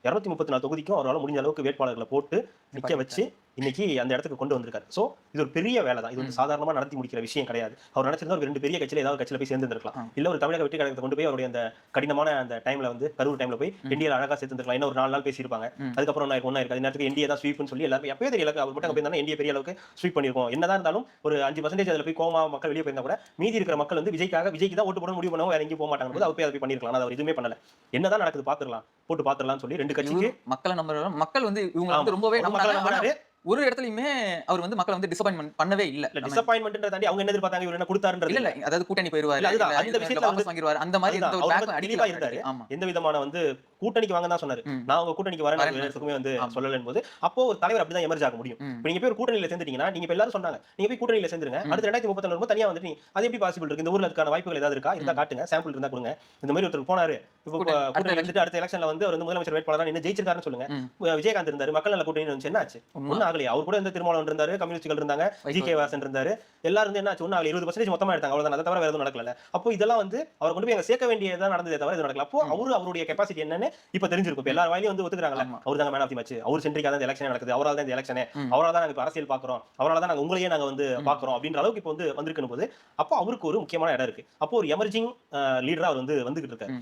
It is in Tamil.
234 தொகுதிக்கும் அவரால் முடிஞ்ச அளவுக்கு வேட்பாளர்களை போட்டு நிக்க வச்சு இன்னைக்கு அந்த இடத்துக்கு கொண்டு வந்திருக்காரு. சோ இது ஒரு பெரிய வேலை தான். இது வந்து சாதாரணமா நடத்தி முடிக்கிற விஷயம் கிடையாது. அவர் நினைச்சிருந்தா ஒரு 2 பெரிய கட்சியில ஏதாவது கட்சியில போய் சேர்ந்திருக்கலாம். இல்ல ஒரு தமிழக வெற்றி கழகத்தை கொண்டு போய் அவருடைய அந்த கடினமான அந்த டைம்ல வந்து கரூர் டைம்ல போய் என்டிஏ அழகா சேர்த்திருக்கலாம். இன்னும் ஒரு 4 நாள் பேசியிருப்பாங்க. அதுக்கப்புறம் ஒண்ணா இருக்காது. நேரத்துக்கு என்டிஏ தான் ஸ்வீப்னு சொல்லி எல்லாரும் எப்பவே தெரியல. அவர் மட்டும் அங்க போயிருந்தா என்டிஏ பெரிய அளவுக்கு ஸ்வீப் பண்ணிருக்கும். என்னதான் இருந்தாலும் ஒரு 5% அதுல போய் கோமா மக்கள் வெளியே போயிருந்தா கூட மீதி இருக்கிற மக்கள் வந்து விஜய்க்கு தான் ஓட்டு போட முடிவு பண்ணவும் வேற எங்கேயும் போக மாட்டாங்க. அவர் போய் அதை பண்ணிருக்கலாம். அவர் எதுவுமே பண்ணல. என்னதான் நடக்குது பாத்துக்கலாம், போட்டு பாத்துடலாம்னு சொல்லி 2 கட்சிக்கு மக்களை நம்புற மக்கள் வந்து இவங்க வந்து ரொம்பவே நம்பினாரு. ஒரு இடத்துலயுமே அவர் வந்து மக்கள் வந்து டிசப்பாயின்ட்மென்ட் பண்ணவே இல்ல. டிசப்பாயின்ட்மென்ட் தாண்டி அவங்க என்ன எதிர்பார்த்தாங்க, இவர் என்ன கொடுத்தாருன்றது இல்ல. அதாவது கூட்டணி போயிருவாரு, அந்த விஷயத்துல வாபஸ் வாங்கிடுவாரு, அந்த மாதிரி எந்த ஒரு பேக் அடிக்கல இருந்தாரு. எந்த விதமான வந்து கூட்டணிக்கு வாங்க தான் சொன்னாரு. நான் உங்க கூட்டணிக்கு வரேன் எல்லாத்துக்குமே வந்து சொல்லலன்னு போது அப்போ ஒரு தலைவர் அப்படிதான் எமர்ஜ் ஆக முடியும். இப்போ நீங்க போய் ஒரு கூட்டணியில சேர்ந்துட்டீங்கன்னா நீங்க எல்லாரும் சொன்னாங்க நீங்க போய் கூட்டணியில சேர்ந்துருங்க, அடுத்து 2030 வரும்போது தனியா வந்துட்டு அது எப்படி பாசிபிள் இருக்கு? இந்த ஊர்ல அதுக்கான வாய்ப்புகள் ஏதாவது இருக்கா? இருந்தா காட்டுங்க, சாம்பிள் இருந்தா கொடுங்க. இந்த மாதிரி ஒருத்தர் போனாரு, இப்போ கூட்டணியில இருந்துட்டு அடுத்த எலெக்ஷன்ல வந்து அவர் வந்து முதலமைச்சர் வேட்பாளரா நின்னு ஜெயிச்சிருக்காருன்னு சொல்லுங்க. விஜயகாந்த் இருந்தாரு, மக்கள் நல்ல கூட்டணி வந்து என்னாச்சு? ஒன்னும் ஆகலையா? அவர் கூட இந்த திருமாவளவன் இருந்தாரு, கம்யூனிஸ்டுகள் இருந்தாங்க, ஜிகே வாசன் இருந்தாரு, எல்லாரும் வந்து என்னாச்சு? ஒன்னும் ஆகல. 20% மொத்தமா எடுத்தாங்க, அவ்வளவுதான். அதை தவிர வேற எதுவும் நடக்கல. அப்போ இதெல்லாம் வந்து அவர் கொண்டு போய் அங்க சேர்க்க வேண்டியதா நடந்ததே தவிர இது நடக்கல. அப்போ அவருடைய கெபாசிட்டி என்னன்னு இப்ப தெரிஞ்சிருக்கும். எல்லார் வாயிலும் வந்து ஒத்துக்கிறாங்கல்ல, அவர் தான் மேன் ஆஃப் தி மேட்ச், அவர் சென்ட்ரிக்கா தான் இந்த எலெக்ஷன் நடக்குது, அவரால் தான் இந்த எலெக்ஷனே, அவரால் தான் நாங்க இப்ப அரசியல் பாக்குறோம், அவரால் தான் நாங்க உங்களையே நாங்க வந்து பாக்குறோம் அப்படின்ற அளவுக்கு இப்ப வந்து வந்திருக்கும் போது அப்போ அவருக்கு ஒரு முக்கியமான இடம் இருக்கு. அப்போ ஒரு எமர்ஜிங் லீடரா அவர் வந்து வந்துகிட்டு இருக்காரு.